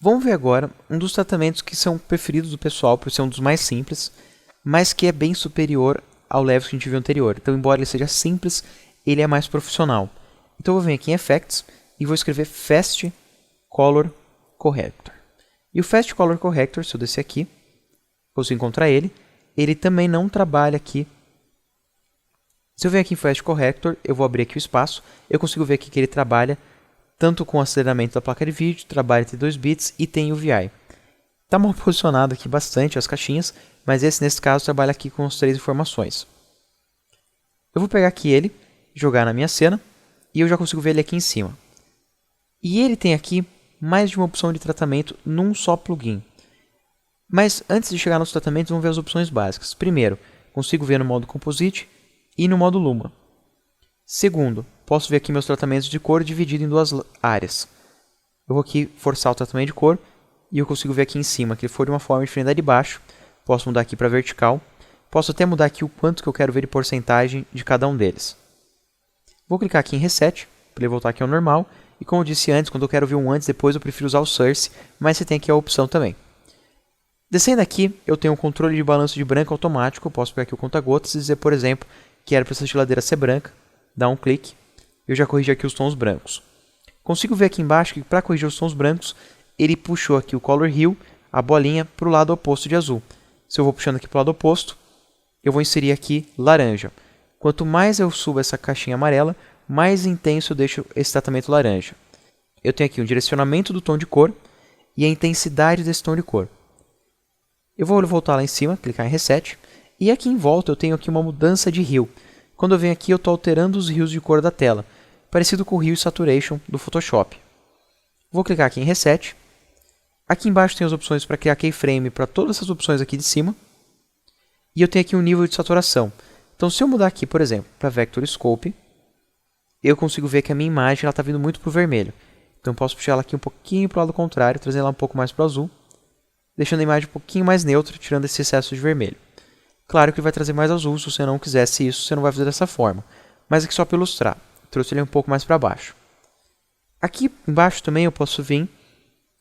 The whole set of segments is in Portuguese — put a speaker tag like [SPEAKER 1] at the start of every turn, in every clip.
[SPEAKER 1] Vamos ver agora um dos tratamentos que são preferidos do pessoal, por ser um dos mais simples, mas que é bem superior ao level que a gente viu anterior. Então, embora ele seja simples, ele é mais profissional. Então, eu vou vir aqui em Effects e vou escrever Fast Color Corrector. E o Fast Color Corrector, se eu descer aqui, consigo encontrar ele. Ele também não trabalha aqui. Se eu venho aqui em Fast Corrector, eu vou abrir aqui o espaço. Eu consigo ver aqui que ele trabalha tanto com o aceleramento da placa de vídeo, trabalha entre 2 bits e tem UVI. Está mal posicionado aqui bastante as caixinhas, mas esse, nesse caso, trabalha aqui com as 3 informações. Eu vou pegar aqui ele, jogar na minha cena, e eu já consigo ver ele aqui em cima. E ele tem aqui mais de uma opção de tratamento num só plugin. Mas antes de chegar nos tratamentos, vamos ver as opções básicas. Primeiro, consigo ver no modo Composite e no modo Luma. Segundo, posso ver aqui meus tratamentos de cor dividido em 2 áreas. Eu vou aqui forçar o tratamento de cor e eu consigo ver aqui em cima que ele for de uma forma diferente da de baixo. Posso mudar aqui para vertical. Posso até mudar aqui o quanto que eu quero ver de porcentagem de cada um deles. Vou clicar aqui em Reset para ele voltar aqui ao normal. E como eu disse antes, quando eu quero ver um antes e depois, eu prefiro usar o Source, mas você tem aqui a opção também. Descendo aqui, eu tenho um controle de balanço de branco automático. Eu posso pegar aqui o conta-gotas e dizer, por exemplo, que era para essa geladeira ser branca. Dá um clique. Eu já corrigi aqui os tons brancos. Consigo ver aqui embaixo que para corrigir os tons brancos, ele puxou aqui o Color Hue, a bolinha, para o lado oposto de azul. Se eu vou puxando aqui para o lado oposto, eu vou inserir aqui laranja. Quanto mais eu subo essa caixinha amarela, mais intenso eu deixo esse tratamento laranja. Eu tenho aqui um direcionamento do tom de cor e a intensidade desse tom de cor. Eu vou voltar lá em cima, clicar em Reset, e aqui em volta eu tenho aqui uma mudança de Hue. Quando eu venho aqui, eu estou alterando os hues de cor da tela, parecido com o Hue Saturation do Photoshop. Vou clicar aqui em Reset. Aqui embaixo tem as opções para criar keyframe para todas essas opções aqui de cima. E eu tenho aqui um nível de saturação. Então, se eu mudar aqui, por exemplo, para Vector Scope, eu consigo ver que a minha imagem está vindo muito para o vermelho. Então, eu posso puxar ela aqui um pouquinho para o lado contrário, trazendo ela um pouco mais para o azul, deixando a imagem um pouquinho mais neutra, tirando esse excesso de vermelho. Claro que ele vai trazer mais azul, se você não quisesse isso, você não vai fazer dessa forma. Mas aqui só para ilustrar, trouxe ele um pouco mais para baixo. Aqui embaixo também eu posso vir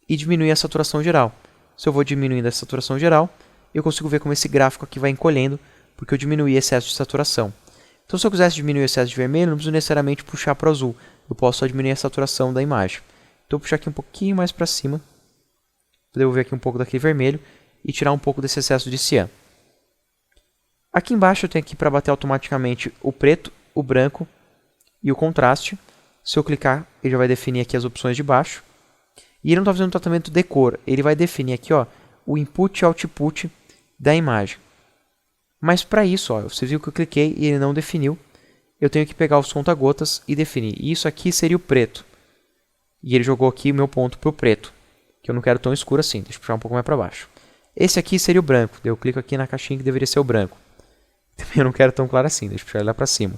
[SPEAKER 1] e diminuir a saturação geral. Se eu vou diminuindo a saturação geral, eu consigo ver como esse gráfico aqui vai encolhendo, porque eu diminuí o excesso de saturação. Então, se eu quisesse diminuir o excesso de vermelho, não preciso necessariamente puxar para o azul. Eu posso só diminuir a saturação da imagem. Então, eu vou puxar aqui um pouquinho mais para cima, devolver aqui um pouco daquele vermelho e tirar um pouco desse excesso de cian. Aqui embaixo eu tenho aqui para bater automaticamente o preto, o branco e o contraste. Se eu clicar, ele já vai definir aqui as opções de baixo. E ele não está fazendo um tratamento de cor, ele vai definir aqui o input e output da imagem. Mas para isso, você viu que eu cliquei e ele não definiu. Eu tenho que pegar os conta-gotas e definir. E isso aqui seria o preto. E ele jogou aqui o meu ponto para o preto, que eu não quero tão escuro assim. Deixa eu puxar um pouco mais para baixo. Esse aqui seria o branco. Eu clico aqui na caixinha que deveria ser o branco. Também eu não quero tão claro assim. Deixa eu puxar ele lá para cima.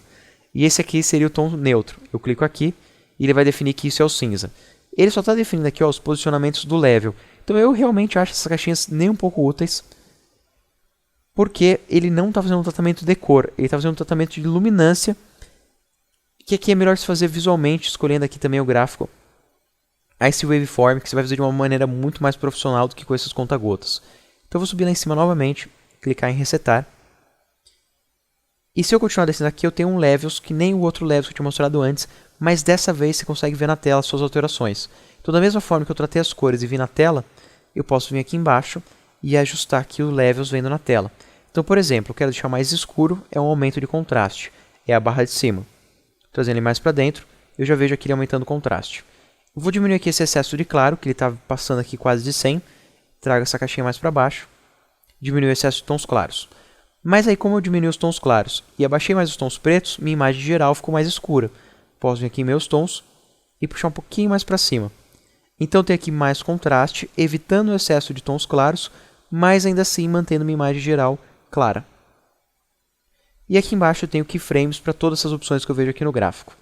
[SPEAKER 1] E esse aqui seria o tom neutro. Eu clico aqui e ele vai definir que isso é o cinza. Ele só está definindo aqui os posicionamentos do level. Então eu realmente acho essas caixinhas nem um pouco úteis, porque ele não está fazendo um tratamento de cor, ele está fazendo um tratamento de luminância, que aqui é melhor se fazer visualmente, escolhendo aqui também o gráfico Ice Waveform, que você vai fazer de uma maneira muito mais profissional do que com esses conta-gotas. Então eu vou subir lá em cima novamente, clicar em Resetar. E se eu continuar descendo aqui, eu tenho um Levels, que nem o outro Levels que eu tinha mostrado antes, mas dessa vez você consegue ver na tela as suas alterações. Então, da mesma forma que eu tratei as cores e vi na tela, eu posso vir aqui embaixo e ajustar aqui o Levels vendo na tela. Então, por exemplo, eu quero deixar mais escuro, é um aumento de contraste, é a barra de cima. Trazendo ele mais para dentro, eu já vejo aqui ele aumentando o contraste. Eu vou diminuir aqui esse excesso de claro, que ele está passando aqui quase de 100. Trago essa caixinha mais para baixo. Diminuo o excesso de tons claros. Mas aí, como eu diminui os tons claros e abaixei mais os tons pretos, minha imagem geral ficou mais escura. Posso vir aqui em meus tons e puxar um pouquinho mais para cima. Então, eu tenho aqui mais contraste, evitando o excesso de tons claros, mas ainda assim mantendo minha imagem geral clara. E aqui embaixo eu tenho keyframes para todas essas opções que eu vejo aqui no gráfico.